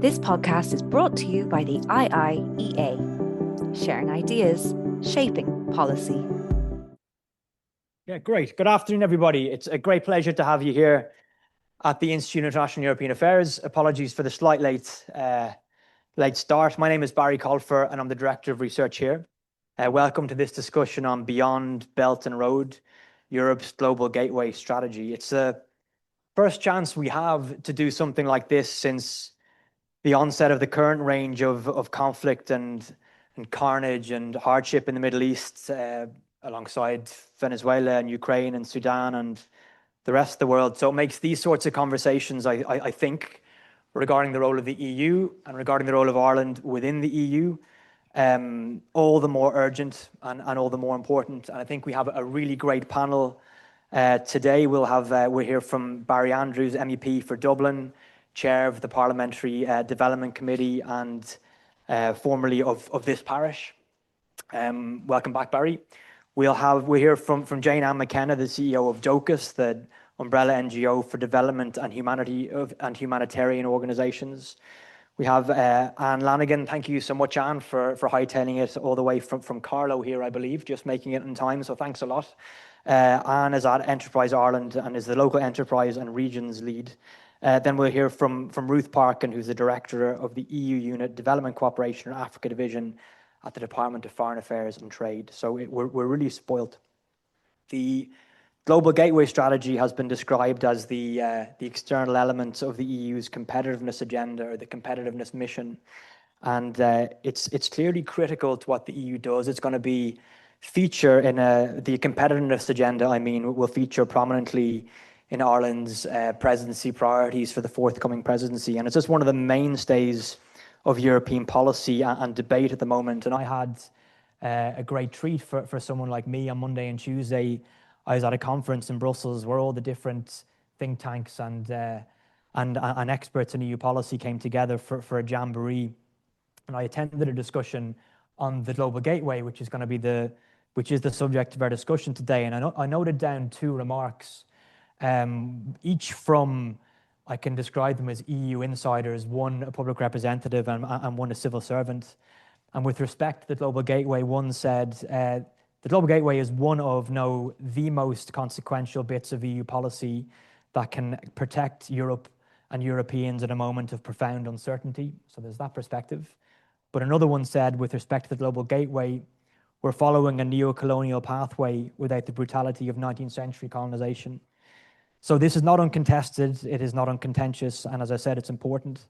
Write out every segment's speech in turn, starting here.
This podcast is brought to you by the IIEA, sharing ideas, shaping policy. Yeah, great. Good afternoon, everybody. It's a great pleasure to have you here at the Institute of International European Affairs. Apologies for the slight late start. My name is Barry Colfer, and I'm the Director of Research here. Welcome to this discussion on Beyond Belt and Road, Europe's Global Gateway Strategy. It's the first chance we have to do something like this since the onset of the current range of conflict and carnage and hardship in the Middle East, alongside Venezuela and Ukraine and Sudan and the rest of the world. So it makes these sorts of conversations, I think, regarding the role of the EU and regarding the role of Ireland within the EU, all the more urgent and all the more important. And I think we have a really great panel today. We'll hear from Barry Andrews MEP for Dublin, Chair of the Parliamentary Development Committee and formerly of this parish. Welcome back, Barry. We'll hear from Jane Ann McKenna, the CEO of Dóchas, the umbrella NGO for development and humanitarian organisations. We have Anne Lanigan. Thank you so much, Anne, for hightailing it all the way from Carlow here, I believe, just making it in time. So thanks a lot. Anne is at Enterprise Ireland and is the local enterprise and regions lead. Then we'll hear from Ruth Parkin, who's the director of the EU Unit Development Cooperation and Africa Division at the Department of Foreign Affairs and Trade. So we're really spoilt. The Global Gateway Strategy has been described as the external elements of the EU's competitiveness agenda, or the competitiveness mission. And it's clearly critical to what the EU does. It's going to feature in the competitiveness agenda, will feature prominently in Ireland's presidency priorities for the forthcoming presidency. And it's just one of the mainstays of European policy and debate at the moment. And I had a great treat for someone like me on Monday and Tuesday. I was at a conference in Brussels where all the different think tanks and experts in EU policy came together for a jamboree. And I attended a discussion on the Global Gateway, which is the subject of our discussion today. And I noted down two remarks, each from, I can describe them as EU insiders, one a public representative and one a civil servant. And with respect to the Global Gateway, one said, the Global Gateway is one of the most consequential bits of EU policy that can protect Europe and Europeans at a moment of profound uncertainty. So there's that perspective. But another one said, with respect to the Global Gateway, we're following a neo-colonial pathway without the brutality of 19th century colonization. So this is not uncontested, it is not uncontentious, and as I said, it's important.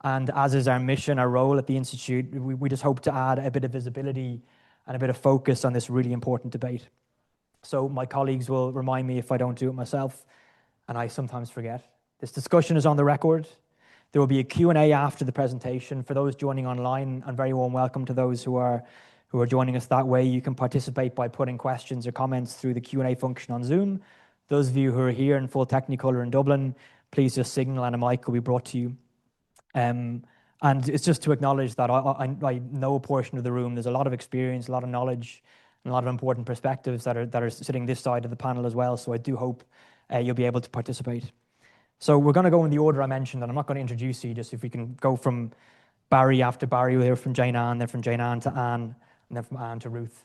And as is our mission, our role at the Institute, we just hope to add a bit of visibility and a bit of focus on this really important debate. So my colleagues will remind me if I don't do it myself, and I sometimes forget. This discussion is on the record. There will be a Q&A after the presentation. For those joining online, and very warm welcome to those who are joining us that way. You can participate by putting questions or comments through the Q&A function on Zoom. Those of you who are here in full Technicolor in Dublin, please just signal and a mic will be brought to you. And it's just to acknowledge that I know a portion of the room. There's a lot of experience, a lot of knowledge, and a lot of important perspectives that are sitting this side of the panel as well. So I do hope you'll be able to participate. So we're going to go in the order I mentioned, and I'm not going to introduce you, just if we can go from Barry after Barry, we'll hear from Jane Ann, then from Jane Ann to Anne, and then from Anne to Ruth,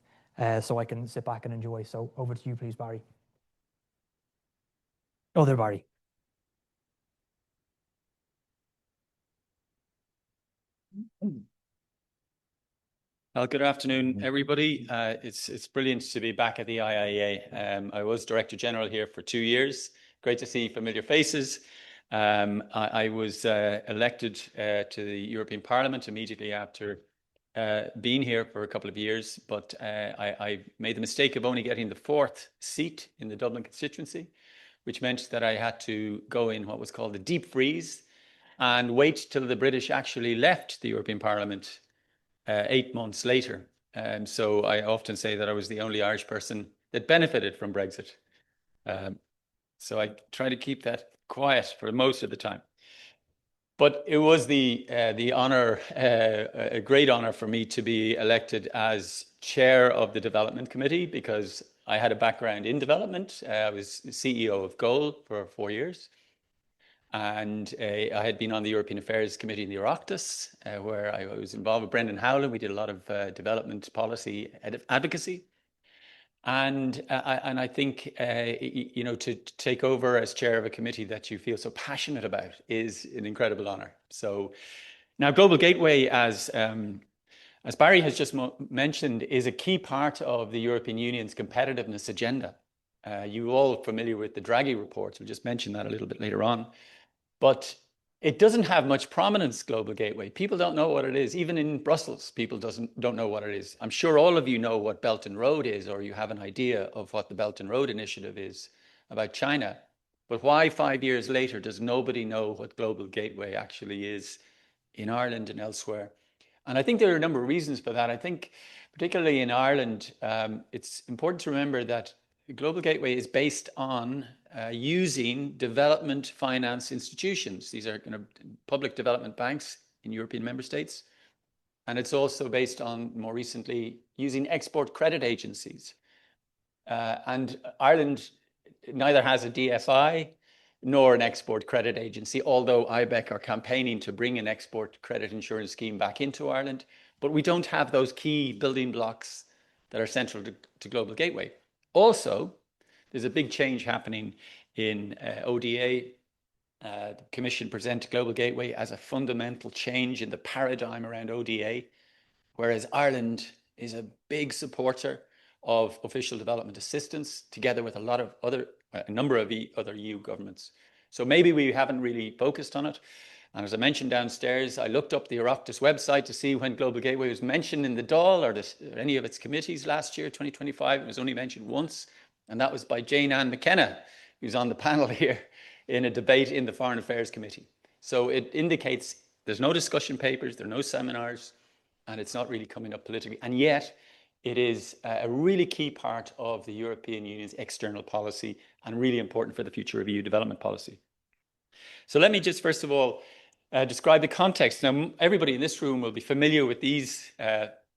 so I can sit back and enjoy. So over to you, please, Barry. Other Barry. Well, good afternoon, everybody. It's brilliant to be back at the IIEA. I was Director General here for 2 years. Great to see familiar faces. I was elected to the European Parliament immediately after being here for a couple of years, but I made the mistake of only getting the 4th seat in the Dublin constituency, which meant that I had to go in what was called the deep freeze and wait till the British actually left the European Parliament 8 months later. So I often say that I was the only Irish person that benefited from Brexit. So I try to keep that quiet for most of the time. But it was the honor, a great honor for me to be elected as chair of the Development Committee, because I had a background in development. I was CEO of Goal for 4 years. And I had been on the European Affairs Committee in the Oireachtas, where I was involved with Brendan Howlin. We did a lot of development policy advocacy. And I think, you know, to take over as chair of a committee that you feel so passionate about is an incredible honor. So now Global Gateway, as Barry has just mentioned, is a key part of the European Union's competitiveness agenda. You're all familiar with the Draghi reports. We'll just mention that a little bit later on. But it doesn't have much prominence, Global Gateway. People don't know what it is. Even in Brussels, people don't know what it is. I'm sure all of you know what Belt and Road is, or you have an idea of what the Belt and Road Initiative is about China. But why 5 years later does nobody know what Global Gateway actually is in Ireland and elsewhere? And I think there are a number of reasons for that. I think particularly in Ireland, it's important to remember that the Global Gateway is based on using development finance institutions. These are kind of public development banks in European member states. And it's also based on, more recently, using export credit agencies. And Ireland neither has a DFI nor an export credit agency, although IBEC are campaigning to bring an export credit insurance scheme back into Ireland. But we don't have those key building blocks that are central to Global Gateway. Also, there's a big change happening in ODA. The Commission presented Global Gateway as a fundamental change in the paradigm around ODA, whereas Ireland is a big supporter of official development assistance, together with a number of other EU governments. So maybe we haven't really focused on it. And as I mentioned downstairs, I looked up the Oireachtas website to see when Global Gateway was mentioned in the Dáil or any of its committees last year, 2025. It was only mentioned once, and that was by Jane Ann McKenna, who's on the panel here, in a debate in the Foreign Affairs Committee. So it indicates there's no discussion papers, there are no seminars, and it's not really coming up politically. And yet, it is a really key part of the European Union's external policy and really important for the future of EU development policy. So let me just first of all describe the context. Now, everybody in this room will be familiar with these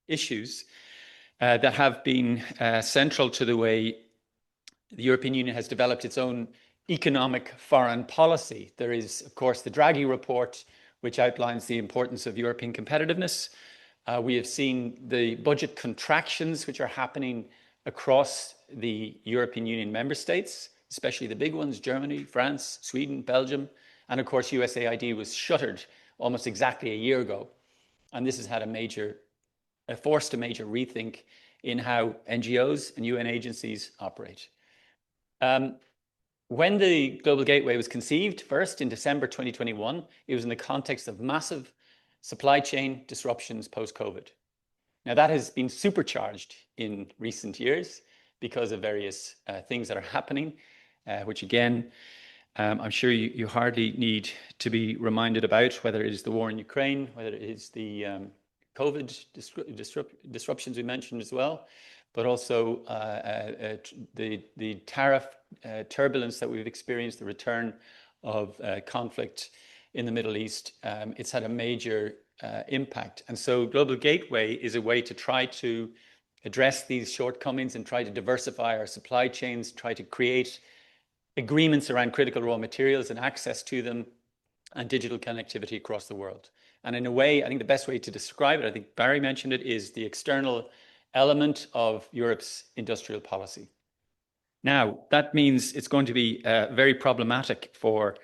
issues that have been central to the way the European Union has developed its own economic foreign policy. There is, of course, the Draghi report, which outlines the importance of European competitiveness. We have seen the budget contractions which are happening across the European Union member states, especially the big ones, Germany, France, Sweden, Belgium. And of course, USAID was shuttered almost exactly a year ago. And this has had forced a major rethink in how NGOs and UN agencies operate. When the Global Gateway was conceived, first in December 2021, it was in the context of massive supply chain disruptions post-COVID. Now that has been supercharged in recent years because of various things that are happening, which again, I'm sure you hardly need to be reminded about, whether it is the war in Ukraine, whether it is the COVID disruptions we mentioned as well, but also the tariff turbulence that we've experienced, the return of conflict in the Middle East. It's had a major impact. And so Global Gateway is a way to try to address these shortcomings and try to diversify our supply chains, try to create agreements around critical raw materials and access to them, and digital connectivity across the world. And in a way, I think the best way to describe it, I think Barry mentioned it, is the external element of Europe's industrial policy. Now, that means it's going to be very problematic for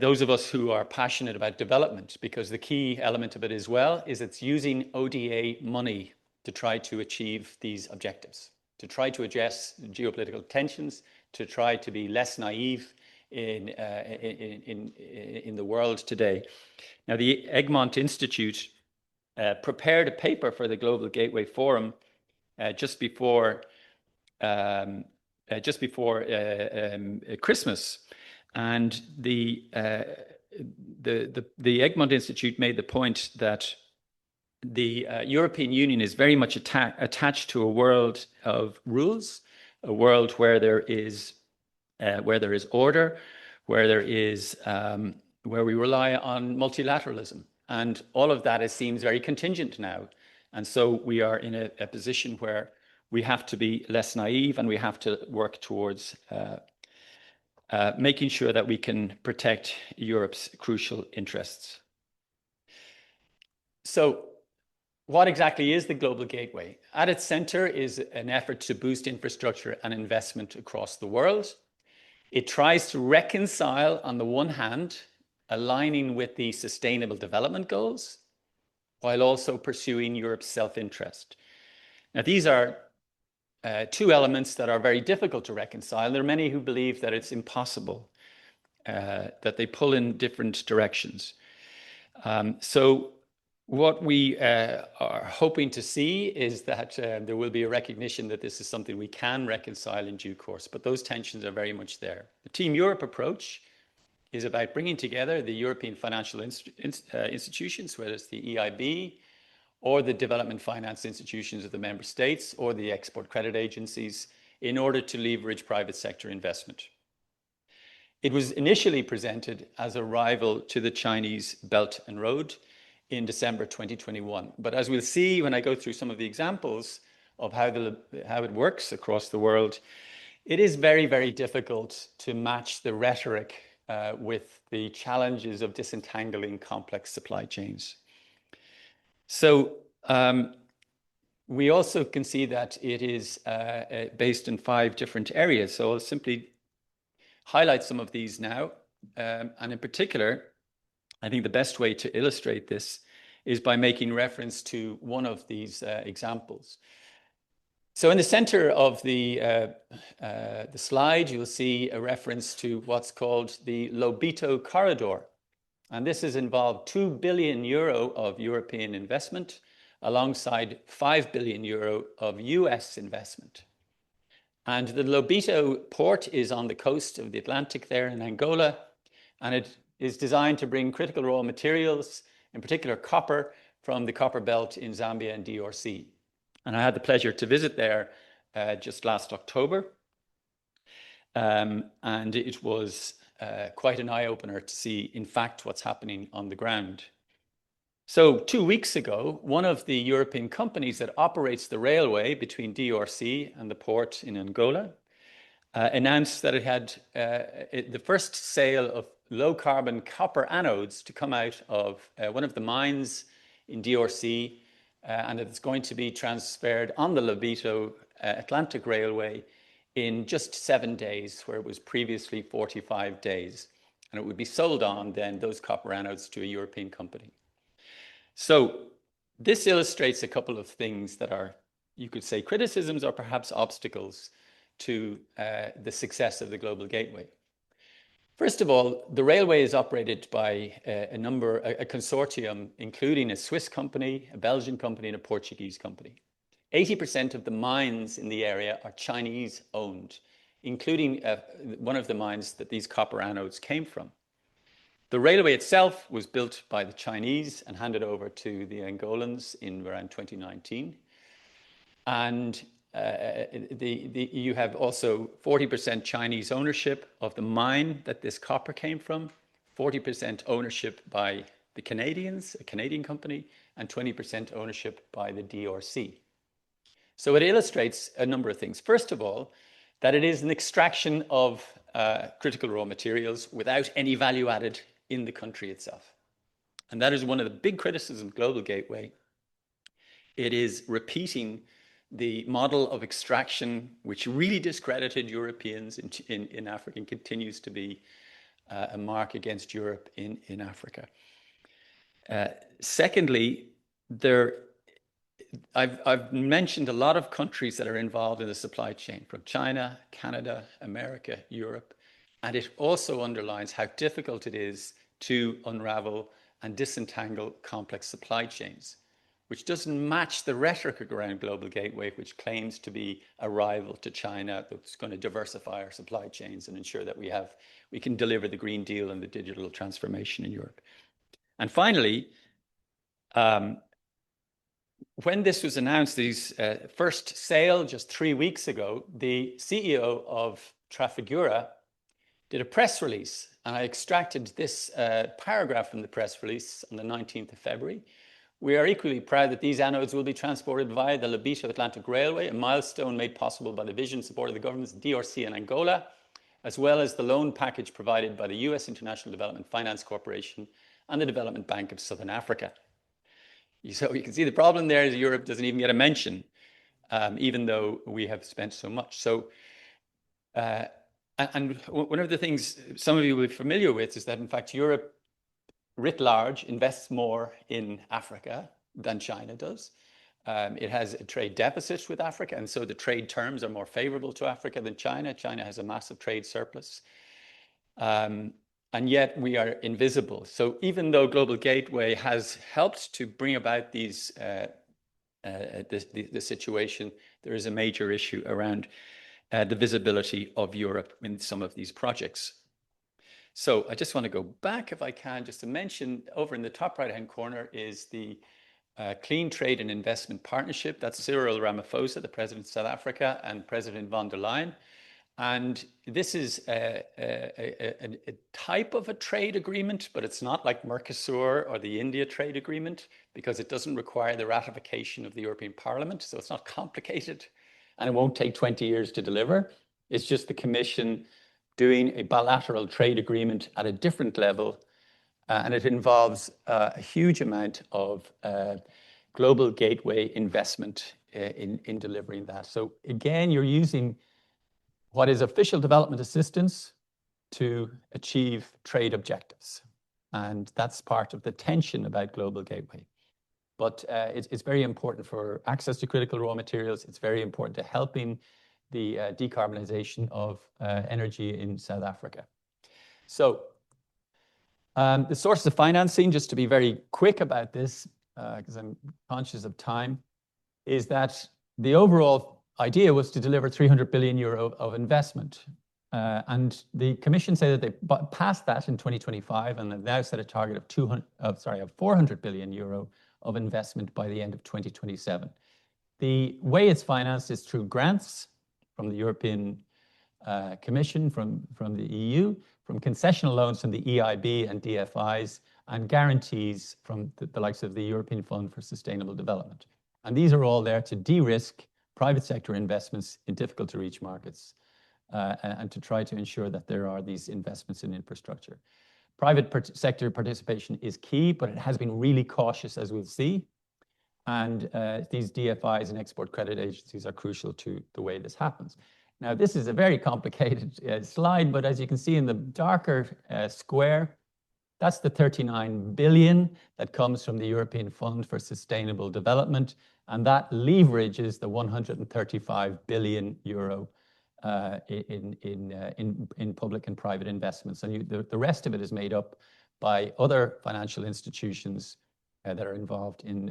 those of us who are passionate about development, because the key element of it as well is it's using ODA money to try to achieve these objectives, to try to address geopolitical tensions, to try to be less naive in the world today. Now, the Egmont Institute prepared a paper for the Global Gateway Forum just before Christmas, and the Egmont Institute made the point that the European Union is very much attached to a world of rules, a world where there is order, where we rely on multilateralism, and all of that seems very contingent now. And so we are in a position where we have to be less naive, and we have to work towards making sure that we can protect Europe's crucial interests. So what exactly is the Global Gateway? At its center is an effort to boost infrastructure and investment across the world. It tries to reconcile, on the one hand, aligning with the Sustainable Development Goals, while also pursuing Europe's self-interest. Now, these are two elements that are very difficult to reconcile. There are many who believe that it's impossible, that they pull in different directions. So what we are hoping to see is that there will be a recognition that this is something we can reconcile in due course, but those tensions are very much there. The Team Europe approach is about bringing together the European financial institutions, whether it's the EIB or the development finance institutions of the member states or the export credit agencies, in order to leverage private sector investment. It was initially presented as a rival to the Chinese Belt and Road in December 2021. But as we'll see when I go through some of the examples of how it works across the world, it is very, very difficult to match the rhetoric with the challenges of disentangling complex supply chains. So we also can see that it is based in 5 different areas. So I'll simply highlight some of these now. And in particular, I think the best way to illustrate this is by making reference to one of these examples. So in the center of the slide, you'll see a reference to what's called the Lobito Corridor. And this has involved 2 billion euro of European investment alongside 5 billion euro of US investment. And the Lobito port is on the coast of the Atlantic there in Angola, and it is designed to bring critical raw materials, in particular copper, from the copper belt in Zambia and DRC. And I had the pleasure to visit there just last October. And it was quite an eye-opener to see, in fact, what's happening on the ground. So 2 weeks ago, one of the European companies that operates the railway between DRC and the port in Angola announced that it had the first sale of low-carbon copper anodes to come out of one of the mines in DRC, and it's going to be transferred on the Lobito Atlantic Railway in just 7 days, where it was previously 45 days. And it would be sold on then, those copper anodes, to a European company. So this illustrates a couple of things that are, you could say, criticisms or perhaps obstacles to the success of the Global Gateway. First of all, the railway is operated by a consortium, including a Swiss company, a Belgian company, and a Portuguese company. 80% of the mines in the area are Chinese owned, including one of the mines that these copper anodes came from. The railway itself was built by the Chinese and handed over to the Angolans in around 2019. And you have also 40% Chinese ownership of the mine that this copper came from, 40% ownership by the Canadians, a Canadian company, and 20% ownership by the DRC. So it illustrates a number of things. First of all, that it is an extraction of critical raw materials without any value added in the country itself. And that is one of the big criticisms of Global Gateway. It is repeating the model of extraction, which really discredited Europeans in Africa and continues to be a mark against Europe in Africa. Secondly, I've mentioned a lot of countries that are involved in the supply chain, from China, Canada, America, Europe, and it also underlines how difficult it is to unravel and disentangle complex supply chains, which doesn't match the rhetoric around Global Gateway, which claims to be a rival to China that's going to diversify our supply chains and ensure that we can deliver the Green Deal and the digital transformation in Europe. And finally, when this was announced, these first sale just 3 weeks ago, the CEO of Trafigura did a press release, and I extracted this paragraph from the press release on the 19th of February. We are equally proud that these anodes will be transported via the Lobito Atlantic Railway, a milestone made possible by the vision support of the governments of DRC and Angola, as well as the loan package provided by the US International Development Finance Corporation and the Development Bank of Southern Africa. So you can see the problem there is Europe doesn't even get a mention, even though we have spent so much. So, and one of the things some of you will be familiar with is that, in fact, Europe, writ large, invests more in Africa than China does. It has a trade deficit with Africa, and so the trade terms are more favorable to Africa than China. China has a massive trade surplus. And yet we are invisible. So even though Global Gateway has helped to bring about the situation, there is a major issue around the visibility of Europe in some of these projects. So I just want to go back, if I can, just to mention over in the top right-hand corner is the Clean Trade and Investment Partnership. That's Cyril Ramaphosa, the President of South Africa, and President von der Leyen. And this is a type of a trade agreement, but it's not like Mercosur or the India trade agreement because it doesn't require the ratification of the European Parliament. So it's not complicated and it won't take 20 years to deliver. It's just the Commission doing a bilateral trade agreement at a different level. And it involves a huge amount of Global Gateway investment in delivering that. So again, you're using what is official development assistance to achieve trade objectives. And that's part of the tension about Global Gateway. But it's very important for access to critical raw materials. It's very important to helping the decarbonization of energy in South Africa. So the sources of financing, just to be very quick about this, because I'm conscious of time, is that the overall idea was to deliver 300 billion euro of investment. And the Commission said that they passed that in 2025 and have now set a target of 400 billion euro of investment by the end of 2027. The way it's financed is through grants from the European Commission, from the EU, from concessional loans from the EIB and DFIs, and guarantees from the likes of the European Fund for Sustainable Development. And these are all there to de-risk private sector investments in difficult to reach markets and to try to ensure that there are these investments in infrastructure. Private sector participation is key, but it has been really cautious, as we'll see. And these DFIs and export credit agencies are crucial to the way this happens. Now, this is a very complicated slide, but as you can see in the darker square, that's the 39 billion that comes from the European Fund for Sustainable Development, and that leverages the 135 billion euro in public and private investments. And the rest of it is made up by other financial institutions that are involved in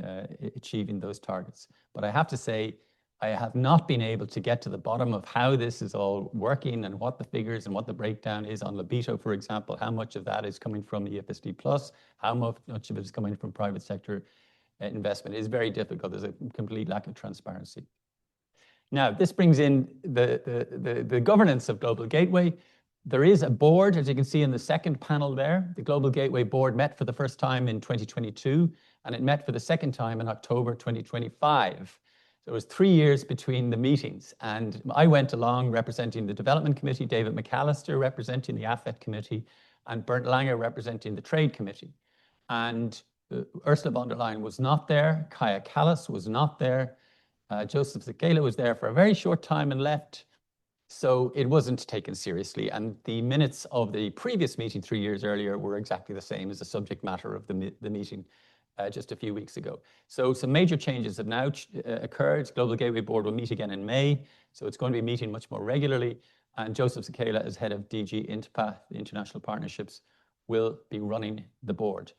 achieving those targets. But I have to say, I have not been able to get to the bottom of how this is all working and what the figures and what the breakdown is on Lobito, for example, how much of that is coming from the EFSD Plus, how much of it is coming from private sector investment. It is very difficult. There's a complete lack of transparency. Now, this brings in the governance of Global Gateway. There is a board, as you can see in the second panel there. The Global Gateway board met for the first time in 2022, and it met for the second time in October 2025. There was 3 years between the meetings, and I went along representing the Development Committee, David McAllister representing the AFET Committee, and Bernd Lange representing the Trade Committee. And Ursula von der Leyen was not there, Kaja Kallas was not there, Joseph Sikela was there for a very short time and left, so it wasn't taken seriously. And the minutes of the previous meeting 3 years earlier were exactly the same as the subject matter of the meeting just a few weeks ago. So some major changes have now occurred. Global Gateway Board will meet again in May, so it's going to be meeting much more regularly. And Joseph Sikela, as head of DG INTPA, the International Partnerships, will be running the board.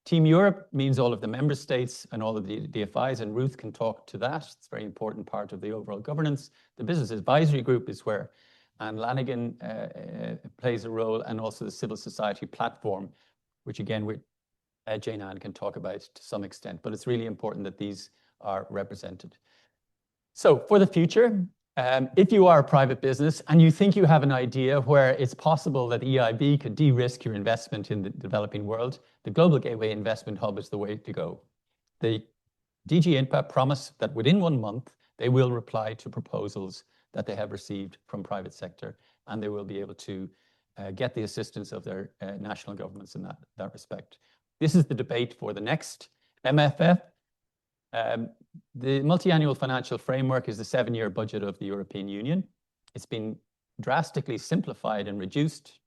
Team Europe means all of the member states and all of the DFIs, and Ruth can talk to that. It's a very important part of the overall governance. The Business Advisory Group is where Anne Lanigan plays a role, and also the Civil Society Platform, which again, Jane Ann can talk about to some extent, but it's really important that these are represented. So for the future, if you are a private business and you think you have an idea where it's possible that EIB could de-risk your investment in the developing world, the Global Gateway Investment Hub is the way to go. The DG INPA promise that within 1 month, they will reply to proposals that they have received from private sector, and they will be able to get the assistance of their national governments in that respect. This is the debate for the next MFF. The multi-annual financial framework is the 7-year budget of the European Union. It's been drastically simplified and reduced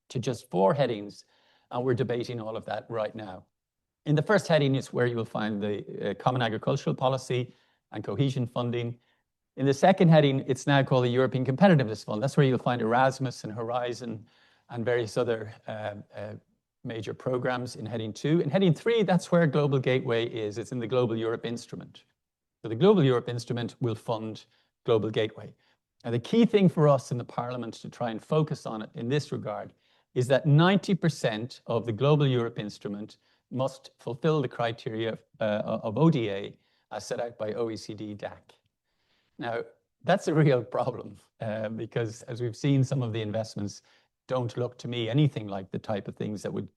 to just 4 headings, and we're debating all of that right now. In the first heading is where you will find the Common Agricultural Policy and cohesion funding. In the second heading, it's now called the European Competitiveness Fund. That's where you'll find Erasmus and Horizon and various other major programs in heading 2. In heading 3, that's where Global Gateway is. It's in the Global Europe Instrument. So the Global Europe Instrument will fund Global Gateway. And the key thing for us in the Parliament to try and focus on it in this regard is that 90% of the Global Europe Instrument must fulfill the criteria of ODA as set out by OECD DAC. Now, that's a real problem because, as we've seen, some of the investments don't look to me anything like the type of things that would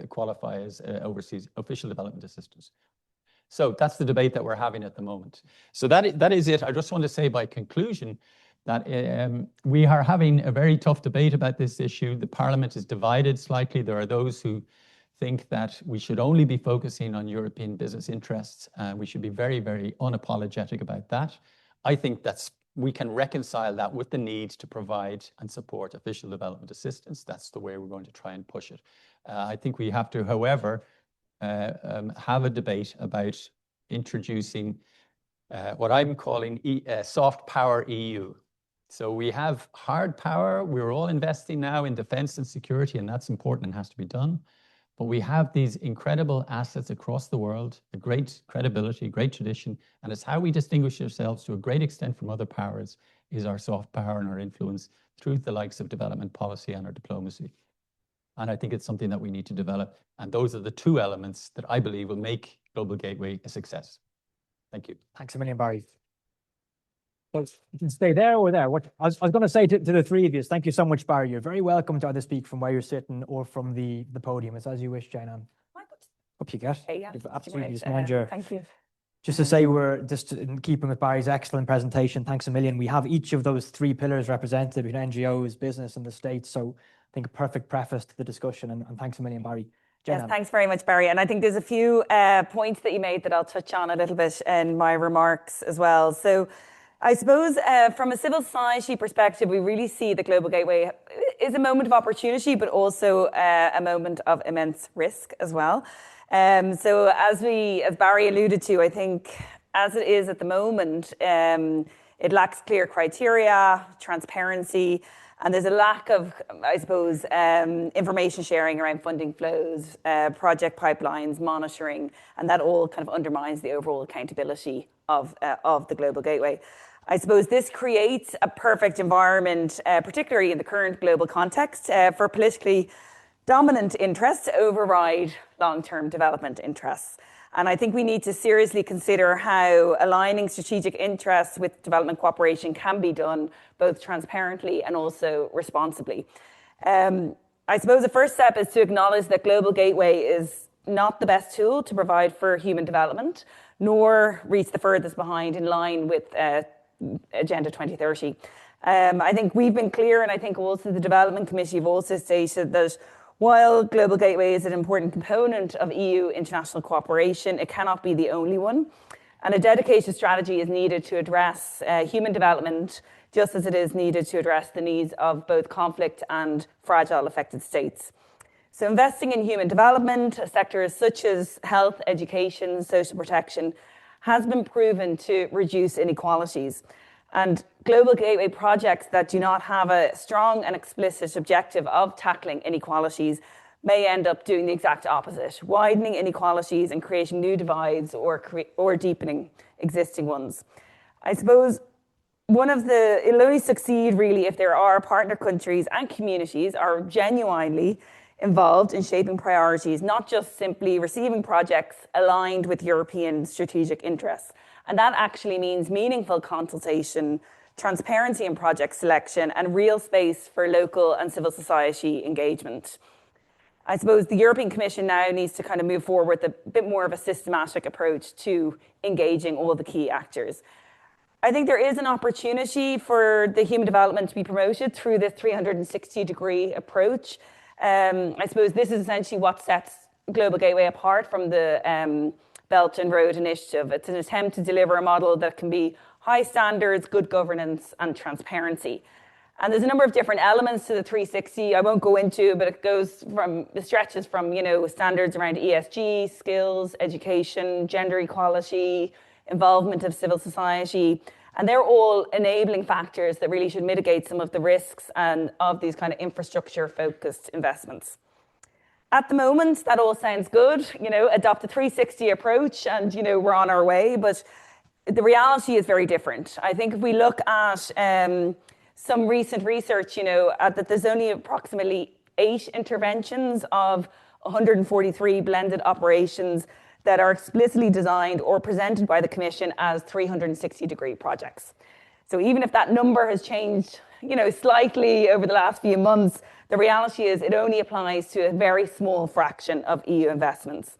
qualify as overseas official development assistance. So that's the debate that we're having at the moment. So that is it. I just want to say by conclusion that we are having a very tough debate about this issue. The Parliament is divided slightly. There are those who think that we should only be focusing on European business interests. We should be very, very unapologetic about that. I think we can reconcile that with the need to provide and support official development assistance. That's the way we're going to try and push it. I think we have to, however, have a debate about introducing what I'm calling soft power EU. So we have hard power. We're all investing now in defense and security, and that's important and has to be done. But we have these incredible assets across the world, a great credibility, great tradition, and it's how we distinguish ourselves to a great extent from other powers is our soft power and our influence through the likes of development policy and our diplomacy. And I think it's something that we need to develop. And those are the 2 elements that I believe will make Global Gateway a success. Thank you. Thanks a million, Barry. So you can stay there or there. What I was going to say to the 3 of you is thank you so much, Barry. You're very welcome to either speak from where you're sitting or from the podium. It's as you wish, Jane Ann. Up you get. Okay, yeah. You've absolutely just mind your... Thank you. Just to say, we're just in keeping with Barry's excellent presentation. Thanks a million. We have each of those 3 pillars represented between NGOs, business, and the state. So I think a perfect preface to the discussion. And thanks a million, Barry. Yes, thanks very much, Barry. And I think there's a few points that you made that I'll touch on a little bit in my remarks as well. So I suppose from a civil society perspective, we really see the Global Gateway is a moment of opportunity, but also a moment of immense risk as well. So as Barry alluded to, I think as it is at the moment, it lacks clear criteria, transparency, and there's a lack of, I suppose, information sharing around funding flows, project pipelines, monitoring, and that all kind of undermines the overall accountability of the Global Gateway. I suppose this creates a perfect environment, particularly in the current global context, for politically dominant interests to override long-term development interests. And I think we need to seriously consider how aligning strategic interests with development cooperation can be done both transparently and also responsibly. I suppose the first step is to acknowledge that Global Gateway is not the best tool to provide for human development, nor reach the furthest behind in line with Agenda 2030. I think we've been clear, and I think also the Development Committee have also stated that while Global Gateway is an important component of EU international cooperation, it cannot be the only one. And a dedicated strategy is needed to address human development, just as it is needed to address the needs of both conflict and fragile affected states. So investing in human development, sectors such as health, education, social protection, has been proven to reduce inequalities. And Global Gateway projects that do not have a strong and explicit objective of tackling inequalities may end up doing the exact opposite, widening inequalities and creating new divides or deepening existing ones. I suppose it'll only succeed really if there are partner countries and communities are genuinely involved in shaping priorities, not just simply receiving projects aligned with European strategic interests. And that actually means meaningful consultation, transparency in project selection, and real space for local and civil society engagement. I suppose the European Commission now needs to kind of move forward with a bit more of a systematic approach to engaging all the key actors. I think there is an opportunity for the human development to be promoted through this 360-degree approach. I suppose this is essentially what sets Global Gateway apart from the Belt and Road Initiative. It's an attempt to deliver a model that can be high standards, good governance, and transparency. And there's a number of different elements to the 360. I won't go into, but it stretches from, standards around ESG, skills, education, gender equality, involvement of civil society. And they're all enabling factors that really should mitigate some of the risks and of these kind of infrastructure-focused investments. At the moment, that all sounds good, adopt a 360 approach and, we're on our way, but the reality is very different. I think if we look at some recent research, that there's only approximately 8 interventions of 143 blended operations that are explicitly designed or presented by the Commission as 360-degree projects. So even if that number has changed, slightly over the last few months, the reality is it only applies to a very small fraction of EU investments.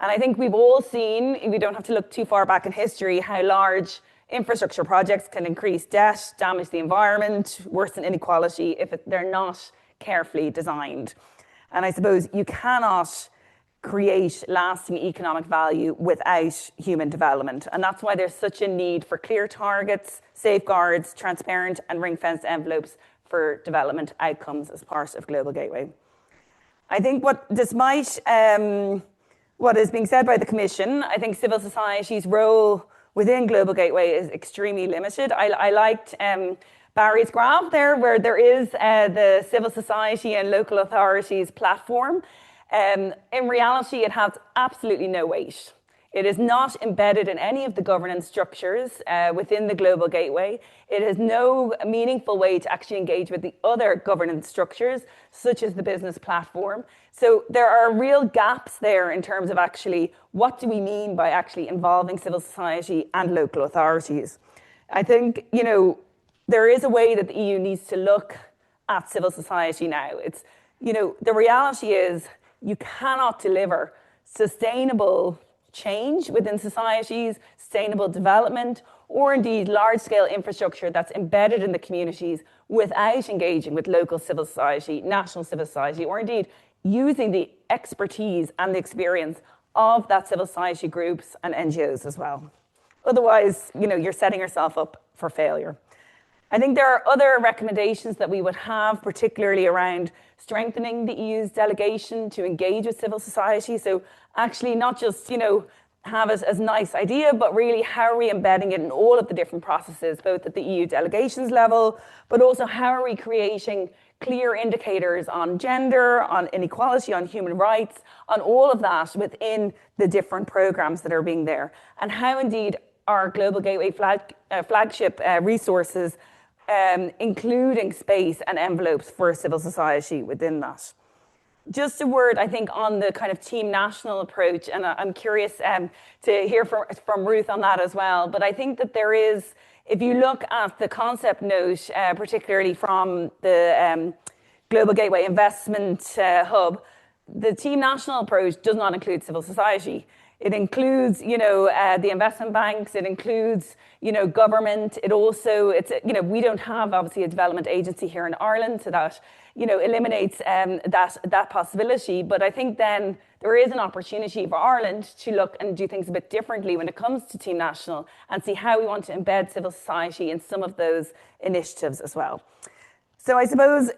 And I think we've all seen, we don't have to look too far back in history, how large infrastructure projects can increase debt, damage the environment, worsen inequality if they're not carefully designed. And I suppose you cannot create lasting economic value without human development. And that's why there's such a need for clear targets, safeguards, transparent and ring-fenced envelopes for development outcomes as part of Global Gateway. I think despite what is being said by the Commission, I think civil society's role within Global Gateway is extremely limited. I liked Barry's graph there, where there is the civil society and local authorities platform. In reality, it has absolutely no weight. It is not embedded in any of the governance structures within the Global Gateway. It has no meaningful way to actually engage with the other governance structures, such as the business platform. So there are real gaps there in terms of actually what do we mean by actually involving civil society and local authorities. I think, there is a way that the EU needs to look at civil society now. It's, the reality is you cannot deliver sustainable change within societies, sustainable development, or indeed large-scale infrastructure that's embedded in the communities without engaging with local civil society, national civil society, or indeed using the expertise and the experience of that civil society groups and NGOs as well. Otherwise, you're setting yourself up for failure. I think there are other recommendations that we would have, particularly around strengthening the EU's delegation to engage with civil society. So actually not just, have it as a nice idea, but really how are we embedding it in all of the different processes, both at the EU delegations level, but also how are we creating clear indicators on gender, on inequality, on human rights, on all of that within the different programs that are being there. And how indeed our Global Gateway flagship resources including space and envelopes for civil society within that. Just a word, I think, on the kind of team national approach, and I'm curious to hear from Ruth on that as well. But I think that there is, if you look at the concept note, particularly from the Global Gateway Investment Hub, the team national approach does not include civil society. It includes, the investment banks. It includes, government. It also, we don't have obviously a development agency here in Ireland, so that, eliminates that possibility. But I think then there is an opportunity for Ireland to look and do things a bit differently when it comes to Team National and see how we want to embed civil society in some of those initiatives as well. So I suppose,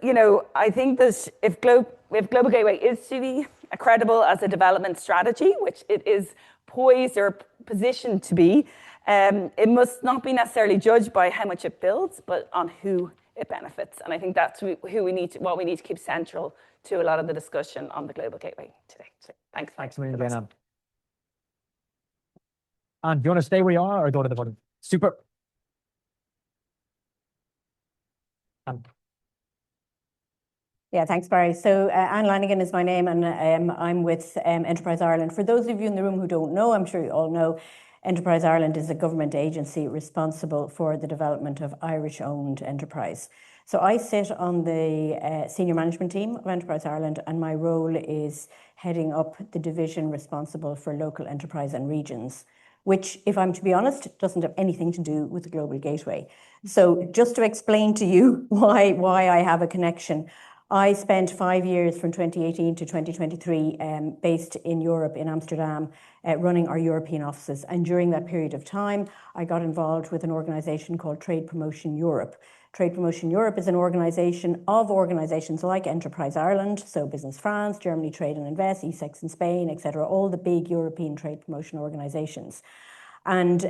I think that if Global Gateway is to be credible as a development strategy, which it is poised or positioned to be, it must not be necessarily judged by how much it builds, but on who it benefits. And I think that's what we need to keep central to a lot of the discussion on the Global Gateway today. So thanks. Thanks a million, Anne. Anne, do you want to stay where you are or go to the bottom? Super. Anne. Yeah, thanks, Barry. So Anne Lanigan is my name, and I'm with Enterprise Ireland. For those of you in the room who don't know, I'm sure you all know, Enterprise Ireland is a government agency responsible for the development of Irish-owned enterprise. So I sit on the senior management team of Enterprise Ireland, and my role is heading up the division responsible for local enterprise and regions, which, if I'm to be honest, doesn't have anything to do with the Global Gateway. So just to explain to you why I have a connection, I spent 5 years from 2018 to 2023 based in Europe, in Amsterdam, running our European offices. And during that period of time, I got involved with an organisation called Trade Promotion Europe. Trade Promotion Europe is an organisation of organisations like Enterprise Ireland, so Business France, Germany Trade and Invest, ESEX in Spain, etc., all the big European trade promotion organisations. And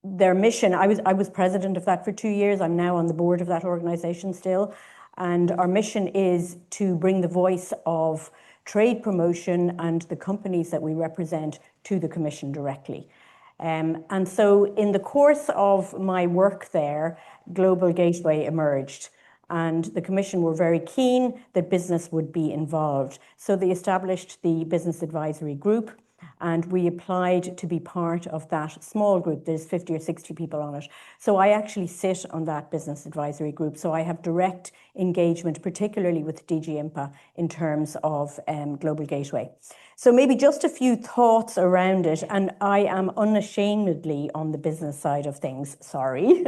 their mission, I was president of that for 2 years. I'm now on the board of that organisation still. And our mission is to bring the voice of trade promotion and the companies that we represent to the Commission directly. And so in the course of my work there, Global Gateway emerged. And the Commission were very keen that business would be involved. So they established the Business Advisory Group, and we applied to be part of that small group. There's 50 or 60 people on it. So I actually sit on that Business Advisory Group. So I have direct engagement, particularly with DG IMPA, in terms of Global Gateway. So maybe just a few thoughts around it, and I am unashamedly on the business side of things, sorry.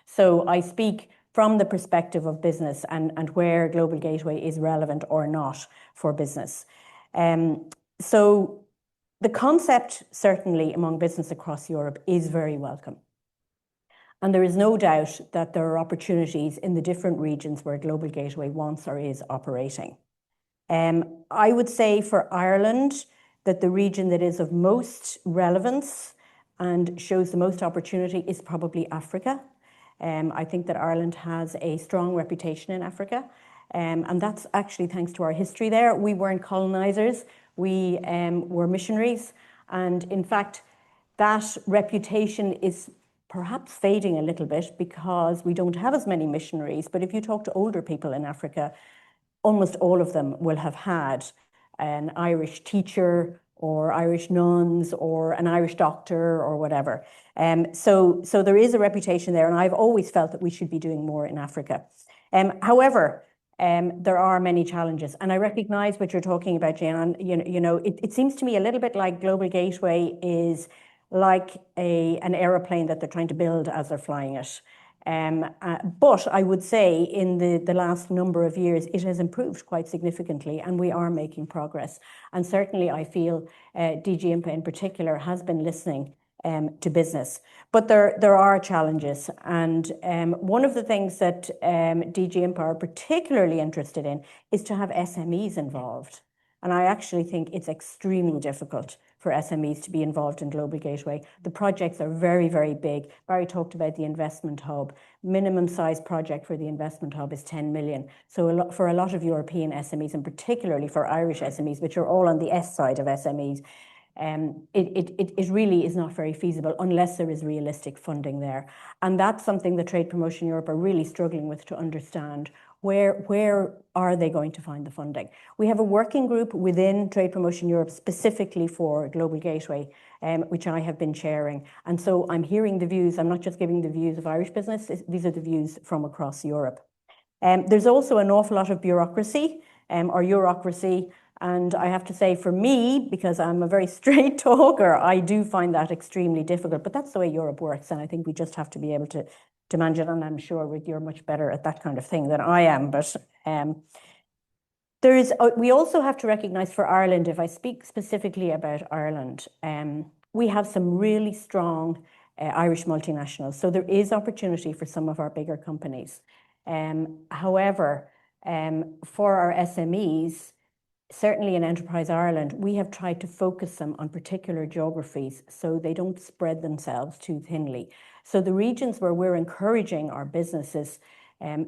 So I speak from the perspective of business and where Global Gateway is relevant or not for business. So the concept, certainly among business across Europe, is very welcome. And there is no doubt that there are opportunities in the different regions where Global Gateway wants or is operating. I would say for Ireland that the region that is of most relevance and shows the most opportunity is probably Africa. I think that Ireland has a strong reputation in Africa, and that's actually thanks to our history there. We weren't colonizers, we were missionaries, and in fact, that reputation is perhaps fading a little bit because we don't have as many missionaries. But if you talk to older people in Africa, almost all of them will have had an Irish teacher or Irish nuns or an Irish doctor or whatever. So there is a reputation there, and I've always felt that we should be doing more in Africa. However, there are many challenges, and I recognise what you're talking about, Jane. And it seems to me a little bit like Global Gateway is like an aeroplane that they're trying to build as they're flying it. But I would say in the last number of years, it has improved quite significantly, and we are making progress. And certainly I feel DG IMPA in particular has been listening to business. But there are challenges. And one of the things that DG IMPA are particularly interested in is to have SMEs involved. And I actually think it's extremely difficult for SMEs to be involved in Global Gateway. The projects are very, very big. Barry talked about the investment hub. Minimum size project for the investment hub is 10 million. So for a lot of European SMEs, and particularly for Irish SMEs, which are all on the S side of SMEs, it really is not very feasible unless there is realistic funding there. And that's something that Trade Promotion Europe are really struggling with to understand. Where are they going to find the funding? We have a working group within Trade Promotion Europe specifically for Global Gateway, which I have been chairing. And so I'm hearing the views. I'm not just giving the views of Irish business. These are the views from across Europe. There's also an awful lot of bureaucracy or bureaucracy. And I have to say, for me, because I'm a very straight talker, I do find that extremely difficult. But that's the way Europe works. And I think we just have to be able to manage it. And I'm sure, Ruth, you're much better at that kind of thing than I am. But we also have to recognise for Ireland, if I speak specifically about Ireland, we have some really strong Irish multinationals. So there is opportunity for some of our bigger companies. However, for our SMEs, certainly in Enterprise Ireland, we have tried to focus them on particular geographies so they don't spread themselves too thinly. So the regions where we're encouraging our businesses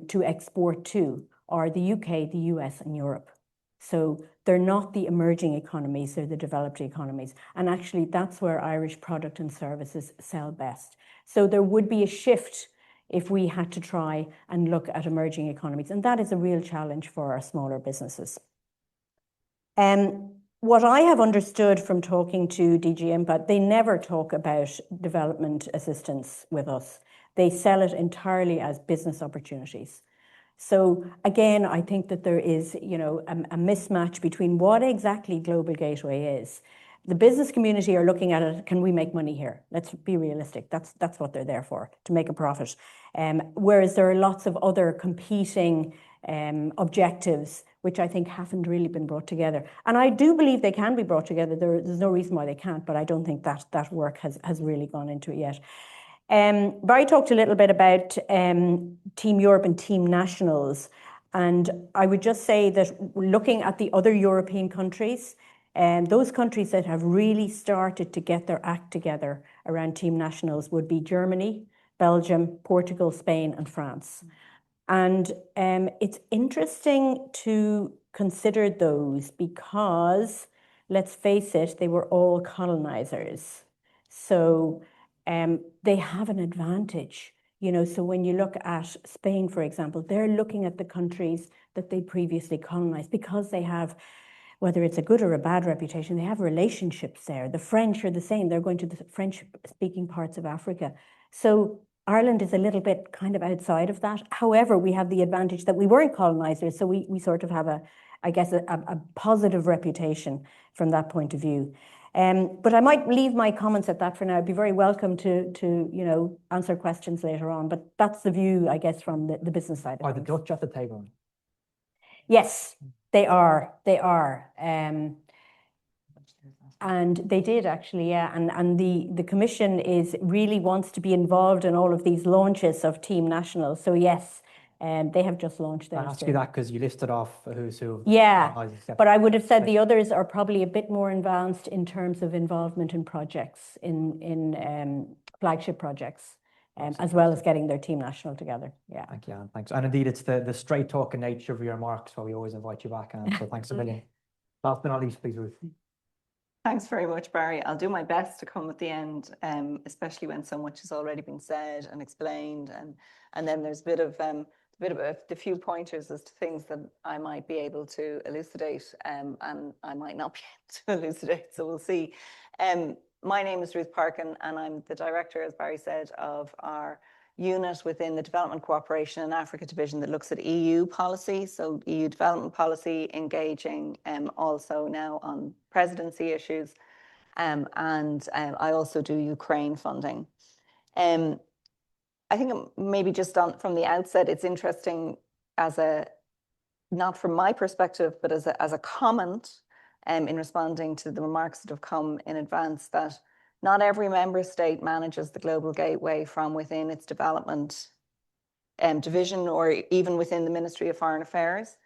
to export to are the UK, the US and Europe. So they're not the emerging economies, they're the developed economies. And actually that's where Irish product and services sell best. So there would be a shift if we had to try and look at emerging economies. And that is a real challenge for our smaller businesses. What I have understood from talking to DG IMPA, they never talk about development assistance with us. They sell it entirely as business opportunities. So again, I think that there is, you know, a mismatch between what exactly Global Gateway is. The business community are looking at it, can we make money here? Let's be realistic. That's what they're there for, to make a profit. Whereas there are lots of other competing objectives, which I think haven't really been brought together. And I do believe they can be brought together. There's no reason why they can't, but I don't think that work has really gone into it yet. Barry talked a little bit about Team Europe and Team Nationals. And I would just say that looking at the other European countries, those countries that have really started to get their act together around Team Nationals would be Germany, Belgium, Portugal, Spain, and France. And it's interesting to consider those because, let's face it, they were all colonizers. So they have an advantage, you know. So when you look at Spain, for example, they're looking at the countries that they previously colonized because they have, whether it's a good or a bad reputation, they have relationships there. The French are the same. They're going to the French-speaking parts of Africa. So Ireland is a little bit kind of outside of that. However, we have the advantage that we weren't colonizers, so we sort of have a positive reputation from that point of view. But I might leave my comments at that for now. I'd be very welcome to you know, answer questions later on. But that's the view, I guess, from the business side of Are things. the Dutch at the table? Yes, they are. They are. And they did actually, yeah. And the Commission really wants to be involved in all of these launches of Team Nationals. So yes, they have just launched theirs. I ask you that because you listed off who's who. Yeah, but I would have said the others are probably a bit more advanced in terms of involvement in projects, in flagship projects, as well as getting their Team National together. Yeah. Thank you, Anne. Thanks. And indeed, it's the straight talking nature of your remarks, so we always invite you back, Anne. So thanks a million. Last but not least, please, Ruth. Thanks very much, Barry. I'll do my best to come at the end, especially when so much has already been said and explained, and then there's a bit of a few pointers as to things that I might be able to elucidate, and I might not be able to elucidate. So we'll see. My name is Ruth Parkin, and I'm the director, as Barry said, of our unit within the Development Cooperation in Africa division that looks at EU policy, so EU development policy, engaging also now on presidency issues, and I also do Ukraine funding. I think maybe just from the outset, it's interesting not from my perspective, but as a comment in responding to the remarks that have come in advance, that not every member state manages the Global Gateway from within its development division or even within the Ministry of Foreign Affairs.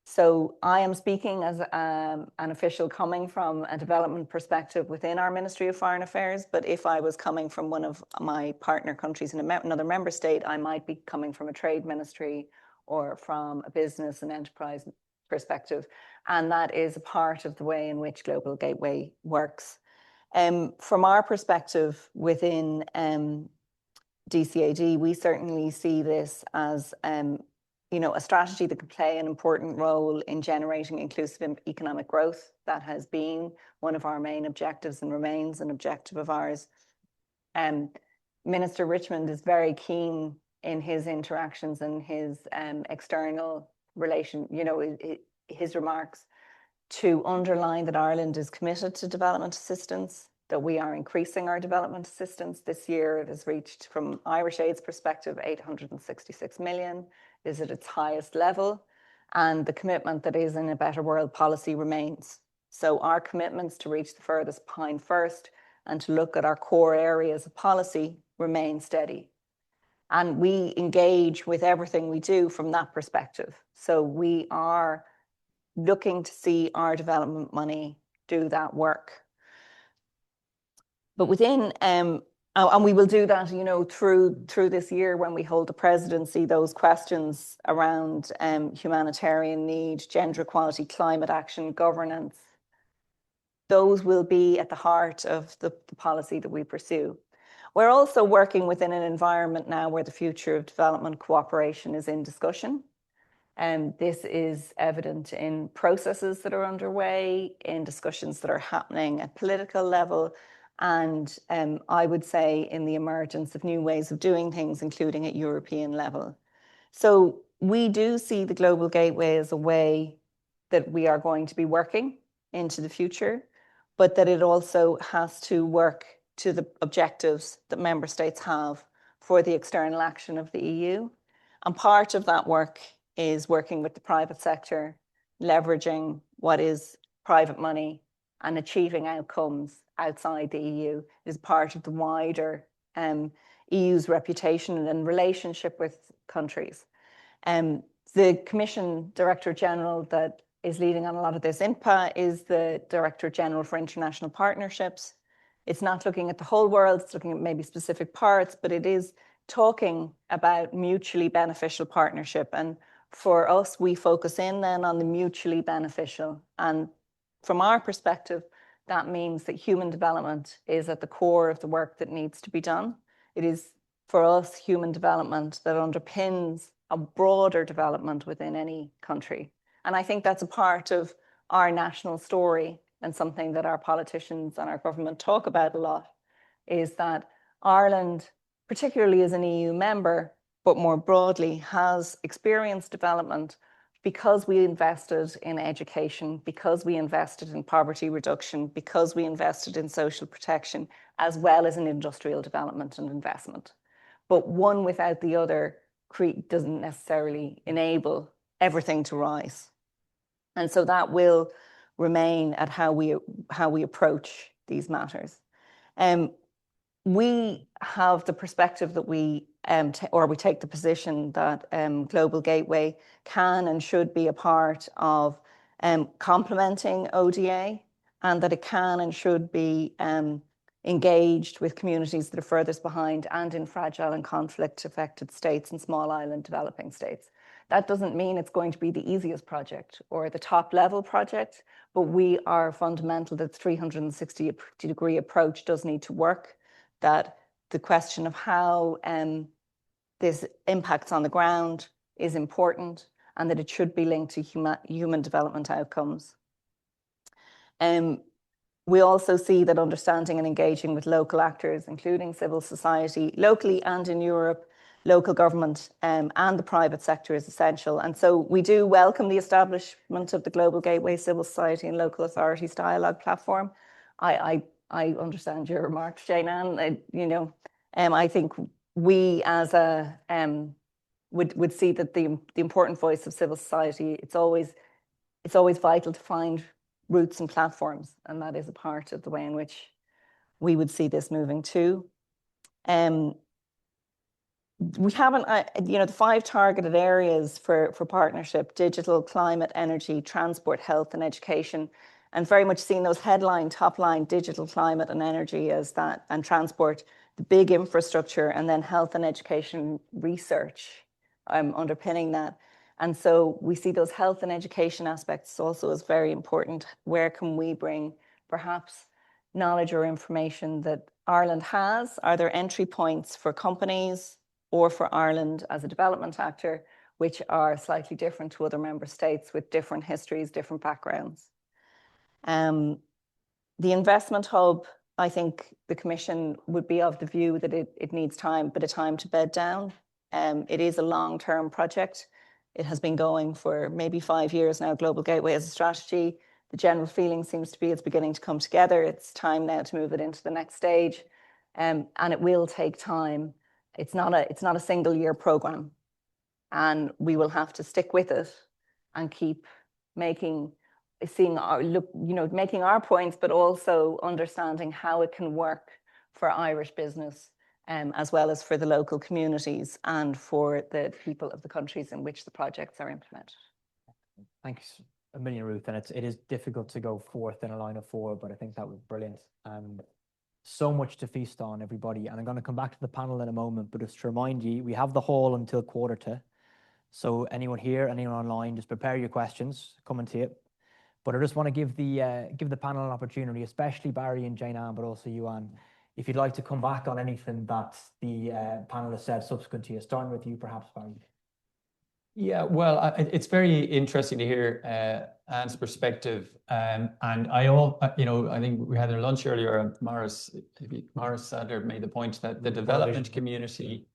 So I am speaking as an official coming from a development perspective within our Ministry of Foreign Affairs. But if I was coming from one of my partner countries in another member state, I might be coming from a trade ministry or from a business and enterprise perspective. And that is a part of the way in which Global Gateway works. From our perspective within DCAD, we certainly see this as you know, a strategy that could play an important role in generating inclusive economic growth. That has been one of our main objectives and remains an objective of ours. Minister Richmond is very keen in his interactions and his external relation, you know, his remarks, to underline that Ireland is committed to development assistance, that we are increasing our development assistance. This year it has reached, from Irish Aid's perspective, 866 million, is at its highest level, and the commitment that is in a better world policy remains. So our commitments to reach the furthest point first and to look at our core areas of policy remain steady. And we engage with everything we do from that perspective. So we are looking to see our development money do that work. But within, and we will do that, you know, through this year when we hold the presidency, those questions around humanitarian need, gender equality, climate action, governance, those will be at the heart of the policy that we pursue. We're also working within an environment now where the future of development cooperation is in discussion. This is evident in processes that are underway, in discussions that are happening at political level, and I would say in the emergence of new ways of doing things, including at European level. So we do see the Global Gateway as a way that we are going to be working into the future, but that it also has to work to the objectives that member states have for the external action of the EU. And part of that work is working with the private sector, leveraging what is private money and achieving outcomes outside the EU. It is part of the wider EU's reputation and relationship with countries. The Commission Director General that is leading on a lot of this INPA is the Director General for International Partnerships. It's not looking at the whole world, it's looking at maybe specific parts, but it is talking about mutually beneficial partnership. And for us, we focus in then on the mutually beneficial. And from our perspective, that means that human development is at the core of the work that needs to be done. It is, for us, human development that underpins a broader development within any country. And I think that's a part of our national story, and something that our politicians and our government talk about a lot, is that Ireland, particularly as an EU member, but more broadly, has experienced development because we invested in education, because we invested in poverty reduction, because we invested in social protection, as well as in industrial development and investment. But one without the other doesn't necessarily enable everything to rise. And so that will remain at how we approach these matters. We have the perspective that we take the position that Global Gateway can and should be a part of complementing ODA, and that it can and should be engaged with communities that are furthest behind and in fragile and conflict-affected states and small island developing states. That doesn't mean it's going to be the easiest project or the top-level project, but we are fundamental that the 360-degree approach does need to work, that the question of how this impacts on the ground is important, and that it should be linked to human development outcomes. We also see that understanding and engaging with local actors, including civil society, locally and in Europe, local government and the private sector is essential. And so we do welcome the establishment of the Global Gateway Civil Society and Local Authorities Dialogue Platform. I understand your remarks, Jane-Ann. I think we as a would see that the important voice of civil society, it's always vital to find routes and platforms, and that is a part of the way in which we would see this moving too. We haven't, the 5 targeted areas for partnership: digital, climate, energy, transport, health, and education, and very much seeing those top line, digital, climate, and energy as that, and transport, the big infrastructure, and then health and education research underpinning that. And so we see those health and education aspects also as very important. Where can we bring perhaps knowledge or information that Ireland has? Are there entry points for companies or for Ireland as a development actor, which are slightly different to other member states with different histories, different backgrounds? The investment hub, I think the Commission would be of the view that it needs time, but a time to bed down. It is a long-term project. It has been going for maybe 5 years now, Global Gateway as a strategy. The general feeling seems to be it's beginning to come together. It's time now to move it into the next stage. And it will take time. It's not a single year program. And we will have to stick with it and keep making our points, but also understanding how it can work for Irish business, as well as for the local communities and for the people of the countries in which the projects are implemented. Thanks a million, Ruth. And it is difficult to go fourth in a line of 4, but I think that was brilliant. So much to feast on, everybody. And I'm going to come back to the panel in a moment, but just to remind you, we have the hall until 1:45. So anyone here, anyone online, just prepare your questions coming to you. But I just want to give the panel an opportunity, especially Barry and Jane-Ann, but also you, Anne, if you'd like to come back on anything that the panel has said subsequent to you, starting with you, perhaps, Barry. Yeah, well, it's very interesting to hear Anne's perspective. And I think we had a lunch earlier. Morris Sadler made the point that the development community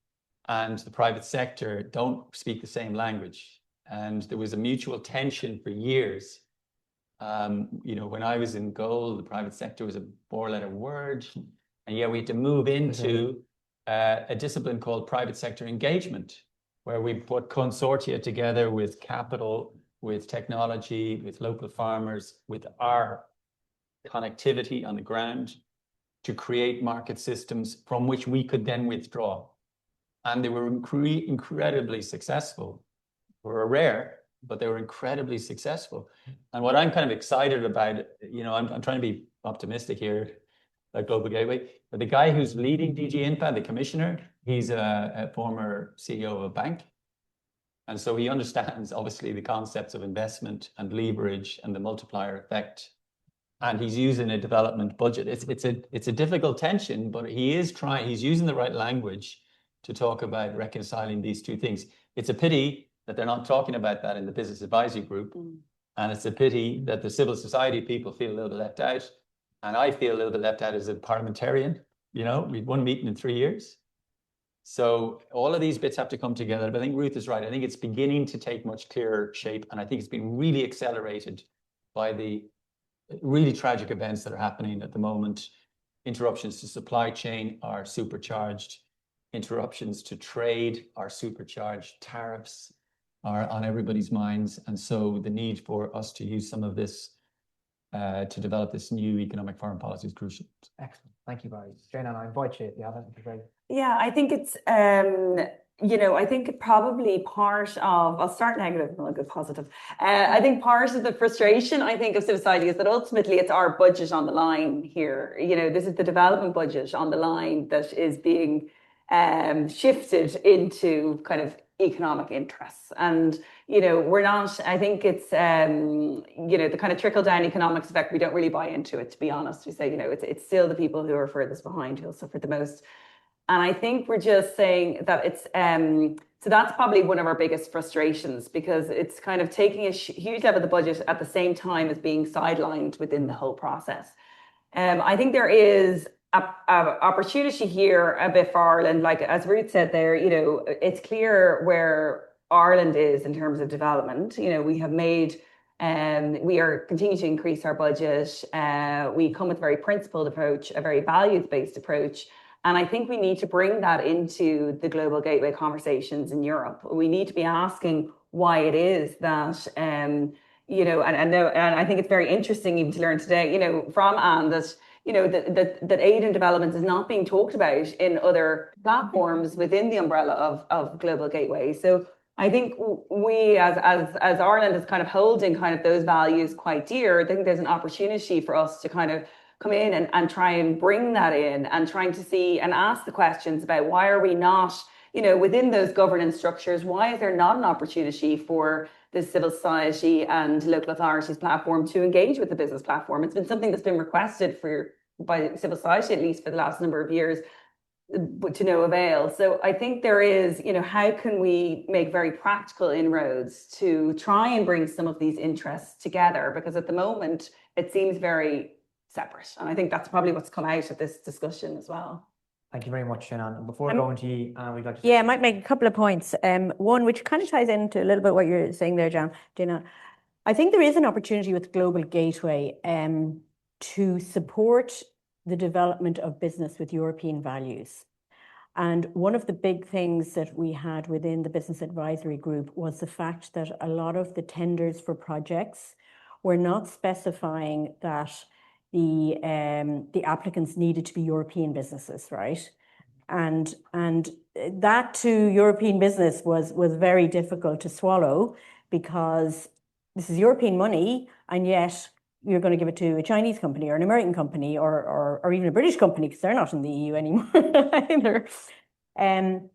and the private sector don't speak the same language. And there was a mutual tension for years. When I was in Goal, the private sector was a four-letter word. And yeah, we had to move into a discipline called private sector engagement, where we put consortia together with capital, with technology, with local farmers, with our connectivity on the ground to create market systems from which we could then withdraw. And they were incredibly successful. They were rare, but they were incredibly successful. And what I'm kind of excited about, I'm trying to be optimistic here, like Global Gateway, but the guy who's leading DG INPA, the commissioner, he's a former CEO of a bank. And so he understands, obviously, the concepts of investment and leverage and the multiplier effect. And he's using a development budget. It's a difficult tension, but he's using the right language to talk about reconciling these two things. It's a pity that they're not talking about that in the business advisory group. And it's a pity that the civil society people feel a little bit left out. And I feel a little bit left out as a parliamentarian. We had one meeting in 3 years. So all of these bits have to come together. But I think Ruth is right. I think it's beginning to take much clearer shape. And I think it's been really accelerated by the really tragic events that are happening at the moment. Interruptions to supply chain are supercharged. Interruptions to trade are supercharged. Tariffs are on everybody's minds. And so the need for us to use some of this to develop this new economic foreign policy is crucial. Excellent. Thank you, Barry. Jane, and I invite you. Yeah, that'd be great. Yeah, I think it's, I think probably part of, I'll start negative and I'll go positive. I think part of the frustration, I think, of civil society is that ultimately it's our budget on the line here. This is the development budget on the line that is being shifted into kind of economic interests. And, we're not, I think it's, the kind of trickle down economics effect, we don't really buy into it, to be honest. We say, it's still the people who are furthest behind who'll suffer the most. And I think we're just saying that it's, so that's probably one of our biggest frustrations, because it's kind of taking a huge level of the budget at the same time as being sidelined within the whole process. I think there is a opportunity here a bit for Ireland. Like as Ruth said there, it's clear where Ireland is in terms of development. We have made, we are continuing to increase our budget. We come with a very principled approach, a very values-based approach. And I think we need to bring that into the global gateway conversations in Europe. We need to be asking why it is that, and I think it's very interesting even to learn today, from Anne, that, that aid and development is not being talked about in other platforms within the umbrella of global gateway. So I think we, as Ireland, is kind of holding kind of those values quite dear. I think there's an opportunity for us to kind of come in and try and bring that in, and trying to see and ask the questions about why are we not, within those governance structures, why is there not an opportunity for the civil society and local authorities platform to engage with the business platform? It's been something that's been requested by civil society, at least for the last number of years, but to no avail. So I think there is, how can we make very practical inroads to try and bring some of these interests together? Because at the moment, it seems very separate. And I think that's probably what's come out of this discussion as well. Thank you very much, Shannon. Before going to you, we'd like to... Yeah, I might make a couple of points. One, which kind of ties into a little bit what you're saying there, Dana. I think there is an opportunity with Global Gateway to support the development of business with European values. And one of the big things that we had within the Business Advisory Group was the fact that a lot of the tenders for projects were not specifying that the applicants needed to be European businesses, right? And that to European business was very difficult to swallow, because this is European money, and yet you're going to give it to a Chinese company or an American company or even a British company, because they're not in the EU anymore either. And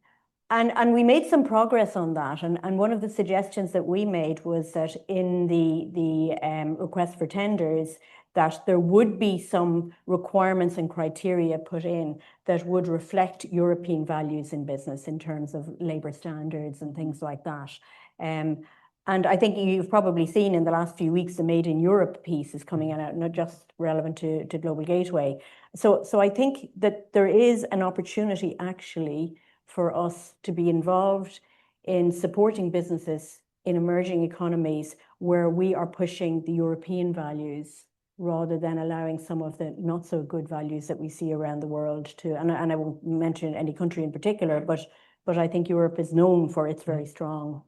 we made some progress on that. And one of the suggestions that we made was that in the request for tenders, that there would be some requirements and criteria put in that would reflect European values in business in terms of labour standards and things like that. And I think you've probably seen in the last few weeks the Made in Europe piece is coming out, not just relevant to Global Gateway. So I think that there is an opportunity actually for us to be involved in supporting businesses in emerging economies where we are pushing the European values rather than allowing some of the not so good values that we see around the world to, and I won't mention any country in particular, but I think Europe is known for its very strong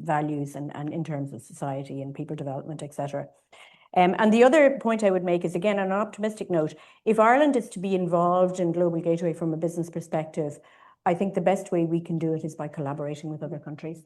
values and in terms of society and people development, etc. And the other point I would make is, again, on an optimistic note, if Ireland is to be involved in Global Gateway from a business perspective, I think the best way we can do it is by collaborating with other countries.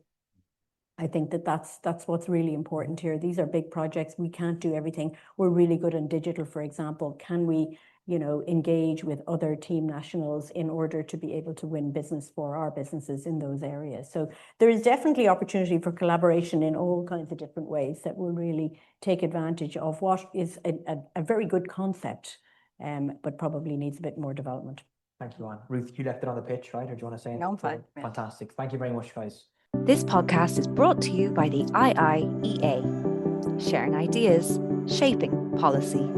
I think that's what's really important here. These are big projects. We can't do everything. We're really good in digital, for example. Can we, engage with other team nationals in order to be able to win business for our businesses in those areas? So there is definitely opportunity for collaboration in all kinds of different ways that will really take advantage of what is a very good concept, but probably needs a bit more development. Thank you, Anne. Ruth, you left it on the pitch, right? Or do you want to say anything? No, I'm fine. Yeah. Fantastic. Thank you very much, guys. This podcast is brought to you by the IIEA, sharing ideas, shaping policy.